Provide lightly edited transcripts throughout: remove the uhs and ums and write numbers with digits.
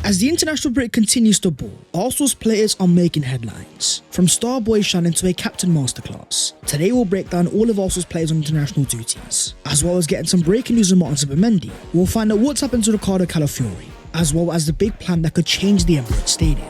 As the international break continues to ball, Arsenal's players are making headlines. From star boy Shannon to a captain masterclass, today we'll break down all of Arsenal's players on international duties, as well as getting some breaking news on Martin Zubimendi. We'll find out what's happened to Ricardo Calafiori, as well as the big plan that could change the Emirates Stadium.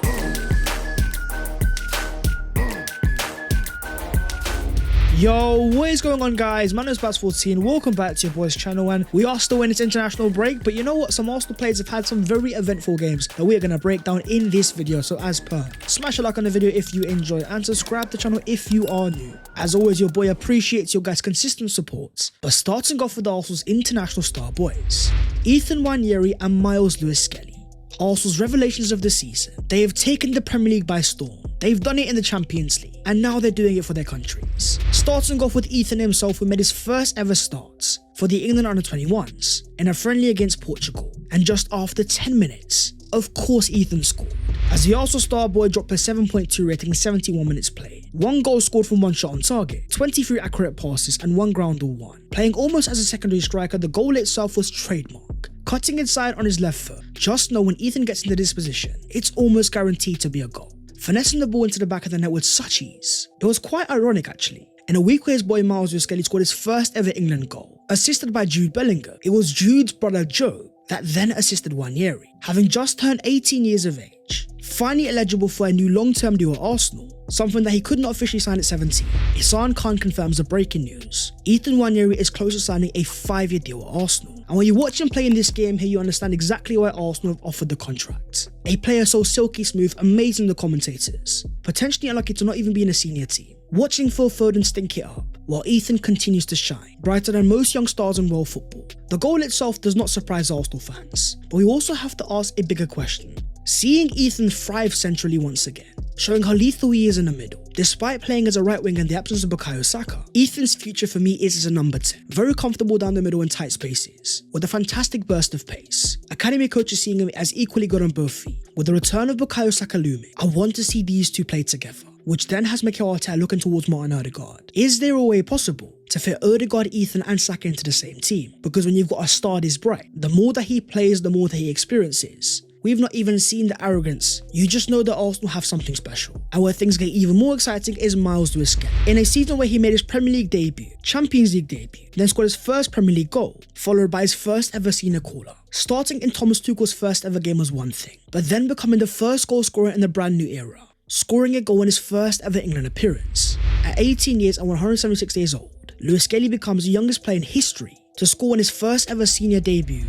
Yo, what is going on, guys? My name is Baz14. Welcome back to your boys channel, and we are still in its international break, but you know what? Some Arsenal players have had some very eventful games that we are going to break down in this video. So as per, smash a like on the video if you enjoy and subscribe to the channel if you are new. As always, your boy appreciates your guys' consistent support. But starting off with Arsenal's international star boys, Ethan Nwaneri and Lewis-Skelly. Arsenal's revelations of the season. They have taken the Premier League by storm. They've done it in the Champions League, and now they're doing it for their countries. Starting off with Ethan himself, who made his first ever starts for the England under-21s in a friendly against Portugal, and just after 10 minutes, of course Ethan scored. As the Arsenal star boy dropped a 7.2 rating in 71 minutes played. 1 goal scored from 1 shot on target, 23 accurate passes and 1 ground ball won. Playing almost as a secondary striker, the goal itself was trademark. Cutting inside on his left foot, just know when Ethan gets into this position, it's almost guaranteed to be a goal. Finessing the ball into the back of the net with such ease. It was quite ironic actually. In a week where his boy Lewis-Skelly scored his first ever England goal, assisted by Jude Bellingham, it was Jude's brother Joe that then assisted Nwaneri, having just turned 18 years of age. Finally eligible for a new long-term deal at Arsenal, something that he could not officially sign at 17. Ihsan Khan confirms the breaking news. Ethan Nwaneri is close to signing a 5-year deal at Arsenal. And when you watch him play in this game here, you understand exactly why Arsenal have offered the contract. A player so silky smooth, amazing the commentators, potentially unlucky to not even be in a senior team. Watching Phil Foden stink it up, while Ethan continues to shine, brighter than most young stars in world football. The goal itself does not surprise Arsenal fans, but we also have to ask a bigger question. Seeing Ethan thrive centrally once again, showing how lethal he is in the middle, despite playing as a right wing in the absence of Bukayo Saka, Ethan's future for me is as a number 10. Very comfortable down the middle in tight spaces, with a fantastic burst of pace. Academy coaches seeing him as equally good on both feet. With the return of Bukayo Saka looming, I want to see these two play together, which then has Mikel Arteta looking towards Martin Odegaard. Is there a way possible to fit Odegaard, Ethan and Saka into the same team? Because when you've got a star this bright, the more that he plays, the more that he experiences. We've not even seen the arrogance. You just know that Arsenal have something special. And where things get even more exciting is Lewis-Skelly. In a season where he made his Premier League debut, Champions League debut, then scored his first Premier League goal, followed by his first ever senior caller. Starting in Thomas Tuchel's first ever game was one thing, but then becoming the first goal scorer in the brand new era, scoring a goal in his first ever England appearance. At 18 years and 176 days old, Lewis-Skelly becomes the youngest player in history to score in his first ever senior debut,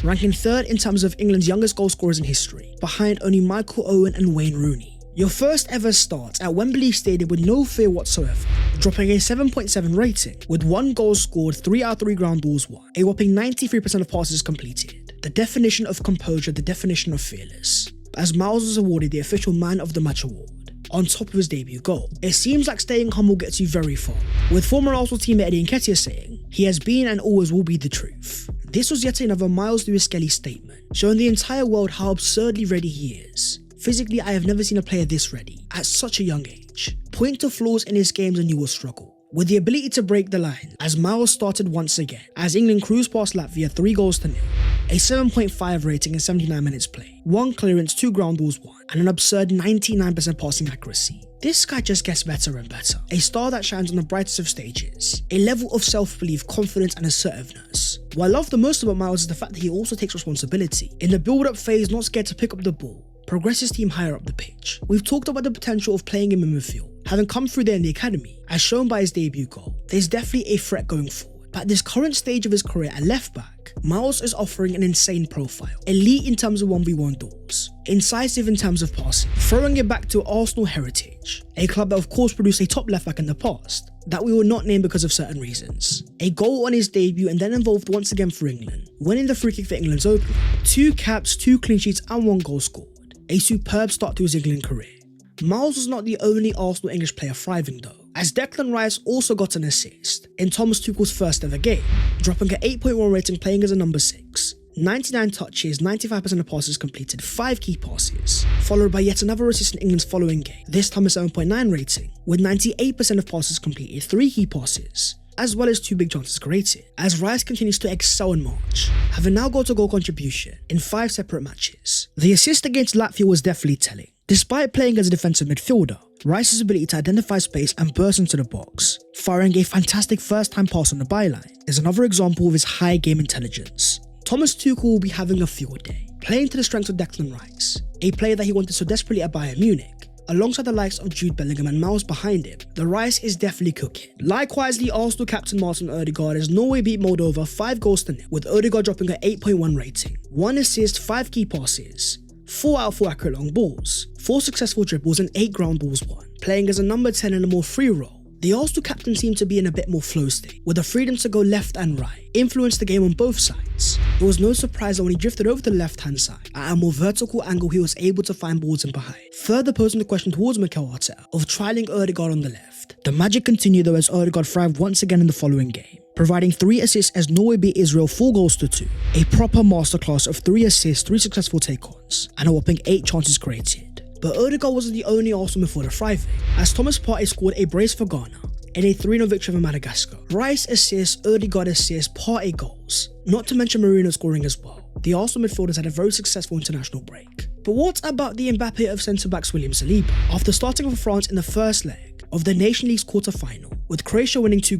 ranking 3rd in terms of England's youngest goal scorers in history, behind only Michael Owen and Wayne Rooney. Your first ever start at Wembley Stadium with no fear whatsoever, dropping a 7.7 rating, with 1 goal scored, 3 out of 3 ground balls won, a whopping 93% of passes completed. The definition of composure, the definition of fearless, as Miles was awarded the official Man of the Match award on top of his debut goal. It seems like staying humble gets you very far, with former Arsenal teammate Eddie Nketiah saying, "He has been and always will be the truth." This was yet another Lewis-Skelly statement, showing the entire world how absurdly ready he is. Physically, I have never seen a player this ready, at such a young age. Point to flaws in his games and you will struggle. With the ability to break the line, as Miles started once again, as England cruised past Latvia 3-0, a 7.5 rating in 79 minutes play, 1 clearance, 2 ground balls won, and an absurd 99% passing accuracy. This guy just gets better and better. A star that shines on the brightest of stages. A level of self-belief, confidence and assertiveness. What I love the most about Miles is the fact that he also takes responsibility. In the build-up phase, not scared to pick up the ball, progress his team higher up the pitch. We've talked about the potential of playing him in midfield, having come through there in the academy, as shown by his debut goal. There's definitely a threat going forward. But at this current stage of his career at left back, Miles is offering an insane profile. Elite in terms of 1v1 duels, incisive in terms of passing, throwing it back to Arsenal heritage, a club that of course produced a top left back in the past, that we will not name because of certain reasons. A goal on his debut and then involved once again for England, winning the free kick for England's opener. 2 caps, 2 clean sheets and 1 goal scored. A superb start to his England career. Miles was not the only Arsenal English player thriving though, as Declan Rice also got an assist in Thomas Tuchel's first ever game, dropping an 8.1 rating playing as a number 6. 99 touches, 95% of passes completed, 5 key passes, followed by yet another assist in England's following game, this time a 7.9 rating, with 98% of passes completed, 3 key passes, as well as 2 big chances created, as Rice continues to excel in March, having now got a goal contribution in 5 separate matches. The assist against Latvia was definitely telling. Despite playing as a defensive midfielder, Rice's ability to identify space and burst into the box, firing a fantastic first-time pass on the byline, is another example of his high game intelligence. Thomas Tuchel will be having a field day, playing to the strengths of Declan Rice, a player that he wanted so desperately at Bayern Munich. Alongside the likes of Jude Bellingham and Miles behind him, the Rice is definitely cooking. Likewise, the Arsenal captain Martin Ødegaard as Norway beat Moldova 5-0, with Ødegaard dropping an 8.1 rating, 1 assist, 5 key passes, 4 out of 4 accurate long balls, 4 successful dribbles and 8 ground balls won, playing as a number 10 in a more free role. The Arsenal captain seemed to be in a bit more flow state, with the freedom to go left and right, influenced the game on both sides. It was no surprise that when he drifted over to the left hand side, at a more vertical angle he was able to find balls in behind, further posing the question towards Mikel Arteta of trialling Ødegaard on the left. The magic continued though as Ødegaard thrived once again in the following game, providing 3 assists as Norway beat Israel 4-2, a proper masterclass of 3 assists, 3 successful take-ons, and a whopping 8 chances created. But Ødegaard wasn't the only Arsenal midfielder thriving, as Thomas Partey scored a brace for Ghana in a 3-0 victory over Madagascar. Rice assists, Ødegaard assists, Partey goals, not to mention Marino scoring as well. The Arsenal midfielders had a very successful international break. But what about the Mbappe of centre-backs William Saliba? After starting for France in the first leg of the Nation League's quarter-final, with Croatia winning 2-0,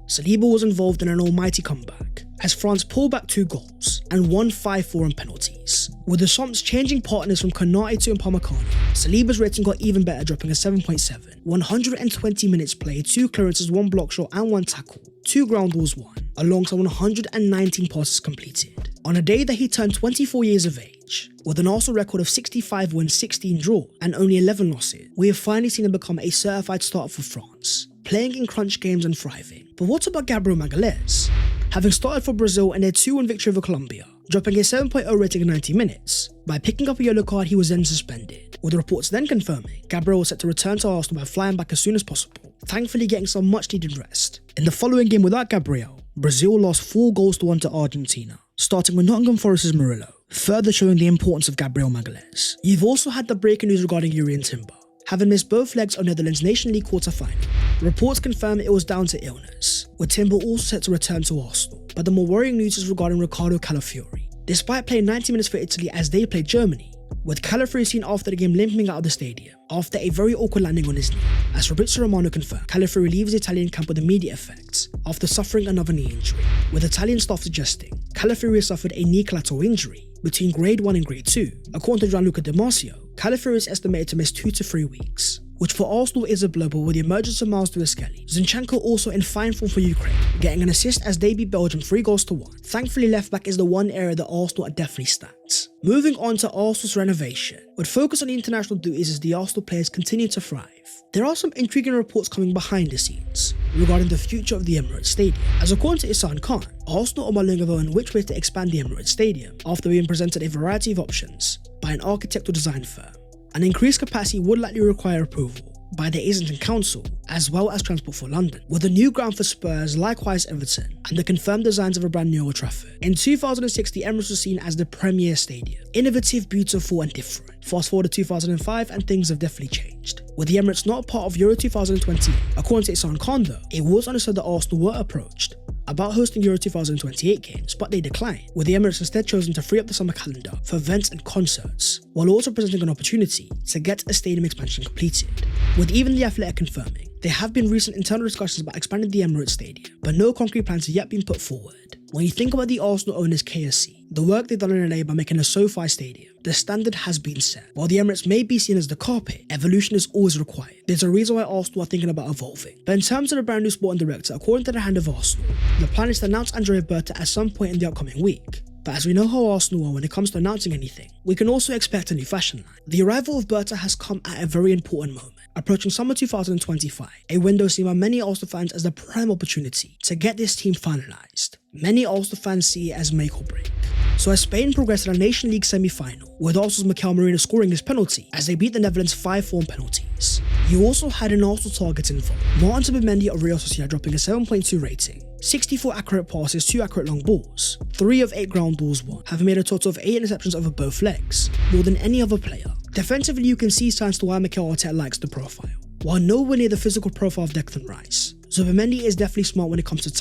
Saliba was involved in an almighty comeback, as France pulled back 2 goals and won 5-4 on penalties. With the Champs changing partners from Konate to Upamecano, Saliba's rating got even better, dropping a 7.7, 120 minutes played, 2 clearances, 1 block shot and 1 tackle, 2 ground balls won, alongside 119 passes completed. On a day that he turned 24 years of age, with an Arsenal record of 65 wins, 16 draws and only 11 losses, we have finally seen him become a certified starter for France, playing in crunch games and thriving. But what about Gabriel Magalhaes? Having started for Brazil in their 2-1 victory over Colombia, dropping a 7.0 rating in 90 minutes, by picking up a yellow card he was then suspended, with reports then confirming Gabriel was set to return to Arsenal by flying back as soon as possible, thankfully getting some much needed rest. In the following game without Gabriel, Brazil lost 4-1 to Argentina, starting with Nottingham Forest's Murillo, further showing the importance of Gabriel Magalhaes. You've also had the breaking news regarding Jurrien Timber, having missed both legs of Netherlands Nation League quarter-final. Reports confirm it was down to illness, with Timber also set to return to Arsenal. But the more worrying news is regarding Riccardo Calafiori. Despite playing 90 minutes for Italy as they played Germany, with Calafiori seen after the game limping out of the stadium after a very awkward landing on his knee. As Fabrizio Romano confirmed, Calafiori leaves the Italian camp with immediate effects after suffering another knee injury, with Italian staff suggesting Calafiori suffered a knee collateral injury between grade 1 and grade 2. According to Gianluca Di Marzio, Calafiori is estimated to miss 2 to 3 weeks, which for Arsenal is a blow. But with the emergence of Lewis-Skelly, Zinchenko also in fine form for Ukraine, getting an assist as they beat Belgium 3-1. Thankfully, left back is the one area that Arsenal are definitely stacked. Moving on to Arsenal's renovation, with focus on the international duties as the Arsenal players continue to thrive. There are some intriguing reports coming behind the scenes regarding the future of the Emirates Stadium, as according to Isan Khan, Arsenal are mulling over on which way to expand the Emirates Stadium after being presented a variety of options by an architectural design firm. An increased capacity would likely require approval by the Islington Council, as well as Transport for London, with a new ground for Spurs, likewise Everton, and the confirmed designs of a brand new Old Trafford. In 2006, the Emirates was seen as the premier stadium, innovative, beautiful and different. Fast forward to 2005 and things have definitely changed, with the Emirates not part of Euro 2020. According to Isan Khan though, it was understood that Arsenal were approached about hosting Euro 2028 games, but they declined, with the Emirates instead chosen to free up the summer calendar for events and concerts, while also presenting an opportunity to get a stadium expansion completed, with even the Athletic confirming there have been recent internal discussions about expanding the Emirates Stadium, but no concrete plans have yet been put forward. When you think about the Arsenal owners KSC, the work they've done in LA by making a SoFi stadium, the standard has been set. While the Emirates may be seen as the carpet, evolution is always required. There's a reason why Arsenal are thinking about evolving. But in terms of the brand new sporting director, according to the hand of Arsenal, the plan is to announce Andrea Berta at some point in the upcoming week. But as we know how Arsenal are when it comes to announcing anything, we can also expect a new fashion line. The arrival of Berta has come at a very important moment, approaching summer 2025, a window seen by many Arsenal fans as the prime opportunity to get this team finalised. Many Arsenal fans see it as make or break. So as Spain progressed to the Nation League semi-final, with Arsenal's Mikel Merino scoring his penalty as they beat the Netherlands 5-4 on penalties, you also had an Arsenal target involved. Martin Zubimendi of Real Sociedad dropping a 7.2 rating, 64 accurate passes, 2 accurate long balls, 3 of 8 ground balls won, having made a total of 8 interceptions over both legs, more than any other player. Defensively, you can see signs to why Mikel Arteta likes the profile. while nowhere near the physical profile of Declan Rice. Zubimendi is definitely smart when it comes to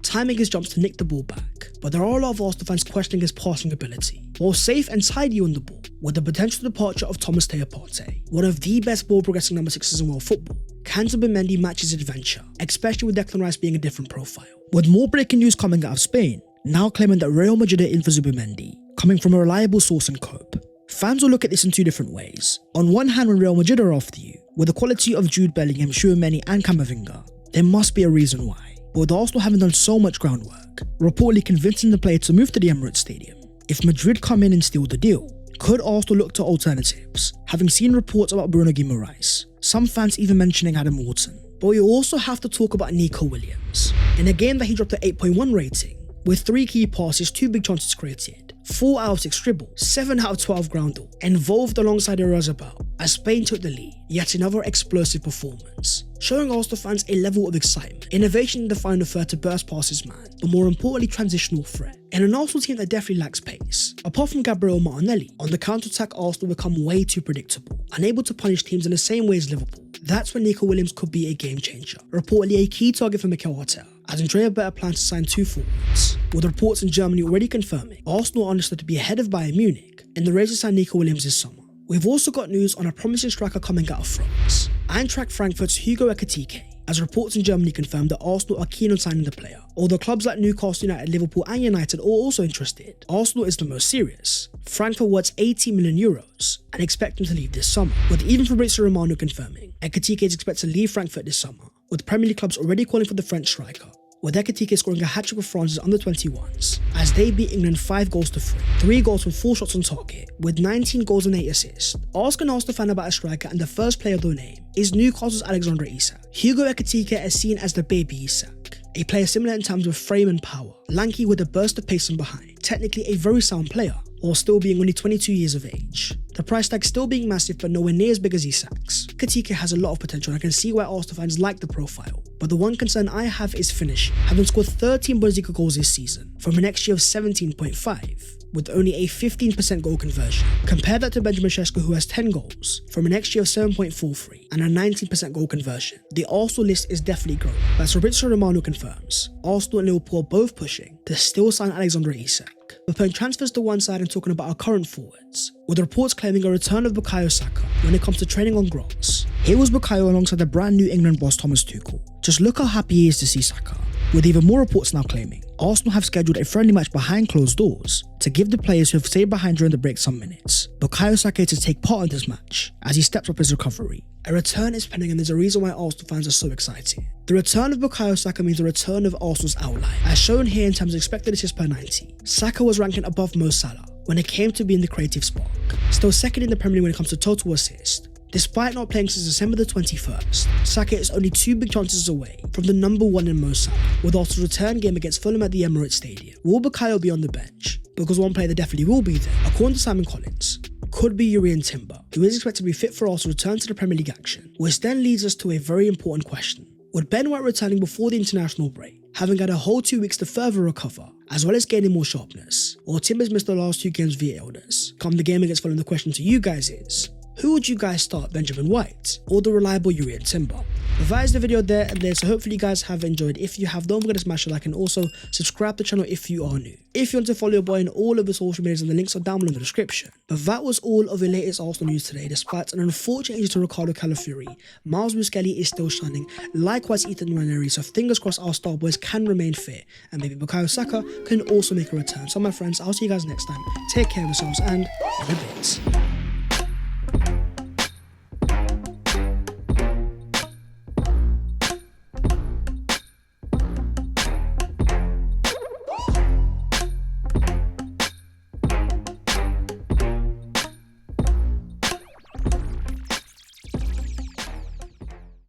timing his jumps to nick the ball back, but there are a lot of Arsenal fans questioning his passing ability. While safe and tidy on the ball, with the potential departure of Thomas Partey, one of the best ball progressing number 6s in world football, can Zubimendi match his adventure, especially with Declan Rice being a different profile? With more breaking news coming out of Spain, now claiming that Real Madrid are in for Zubimendi, coming from a reliable source in Cope. Fans will look at this in two different ways. On one hand, when Real Madrid are after you, with the quality of Jude Bellingham, Tchouaméni and Camavinga, there must be a reason why. But with Arsenal having done so much groundwork, reportedly convincing the player to move to the Emirates Stadium, if Madrid come in and steal the deal, could Arsenal look to alternatives? Having seen reports about Bruno Guimaraes, some fans even mentioning Adam Wharton. But we also have to talk about Nico Williams. In a game that he dropped an 8.1 rating, with 3 key passes, 2 big chances created, 4 out of 6 dribbles, 7 out of 12 groundball, involved alongside Oyarzabal as Spain took the lead. Yet another explosive performance, showing Arsenal fans a level of excitement, innovation in the final third to burst past his man, but more importantly transitional threat. In an Arsenal team that definitely lacks pace, apart from Gabriel Martinelli, on the counter-attack Arsenal become way too predictable, unable to punish teams in the same way as Liverpool. That's when Nico Williams could be a game changer, reportedly a key target for Mikel Arteta, as Andrea Better plans to sign 2 forwards, with reports in Germany already confirming Arsenal are understood to be ahead of Bayern Munich in the race to sign Nico Williams this summer. We've also got news on a promising striker coming out of France. Eintracht Frankfurt's Hugo Ekitike, as reports in Germany confirmed that Arsenal are keen on signing the player. Although clubs like Newcastle United, Liverpool and United are also interested, Arsenal is the most serious. Frankfurt wants 80 million euros and expect him to leave this summer, with even Fabrizio Romano confirming Ekitike is expected to leave Frankfurt this summer, with Premier League clubs already calling for the French striker, with Ekitike scoring a hat-trick with France's under-21s, as they beat England 5-3, 3 goals from 4 shots on target, with 19 goals and 8 assists. Ask an Arsenal fan about a striker and the first player they'll name is Newcastle's Alexander Isak. Hugo Ekitike is seen as the baby Isak, a player similar in terms of frame and power, lanky with a burst of pace from behind, technically a very sound player, while still being only 22 years of age. The price tag still being massive but nowhere near as big as Isak's. Ekitike has a lot of potential and I can see why Arsenal fans like the profile, but the one concern I have is finishing, having scored 13 Bundesliga goals this season, from an XG of 17.5, with only a 15% goal conversion. Compare that to Benjamin Sesko, who has 10 goals, from an XG of 7.43 and a 19% goal conversion. The Arsenal list is definitely growing, but as Fabrizio Romano confirms, Arsenal and Liverpool are both pushing to still sign Alexander Isak. We're putting transfers to one side and talking about our current forwards, with reports claiming a return of Bukayo Saka when it comes to training on grass. Here was Bukayo alongside the brand new England boss Thomas Tuchel. Just look how happy he is to see Saka, with even more reports now claiming Arsenal have scheduled a friendly match behind closed doors to give the players who have stayed behind during the break some minutes. Bukayo Saka to take part in this match as he steps up his recovery. A return is pending and there's a reason why Arsenal fans are so excited. The return of Bukayo Saka means the return of Arsenal's outline, as shown here in terms of expected assists per 90. Saka was ranking above Mo Salah when it came to being the creative spark, still second in the Premier League when it comes to total assist. Despite not playing since December the 21st, Saka is only 2 big chances away from the number 1 in Mo Salah, with Arsenal's return game against Fulham at the Emirates Stadium. Will Bukayo be on the bench? Because one player that definitely will be there, according to Simon Collins, could be Urian Timber, who is expected to be fit for Arsenal's return to the Premier League action, which then leads us to a very important question. With Ben White returning before the international break, having had a whole 2 weeks to further recover, as well as gaining more sharpness, or Timber's missed the last 2 games via illness, come the game against Fulham, the question to you guys is, who would you guys start, Benjamin White or the reliable Urian Timber? But that is the video there and there, so hopefully you guys have enjoyed. If you have, don't forget to smash a like and also subscribe to the channel if you are new. If you want to follow your boy on all of the social medias, and the links are down below in the description. But that was all of the latest Arsenal news today. Despite an unfortunate injury to Ricardo Calafiori, Lewis-Skelly is still shining, likewise Ethan Nwaneri, so fingers crossed our star boys can remain fit and maybe Bukayo Saka can also make a return. So my friends, I'll see you guys next time. Take care of yourselves and in a bit.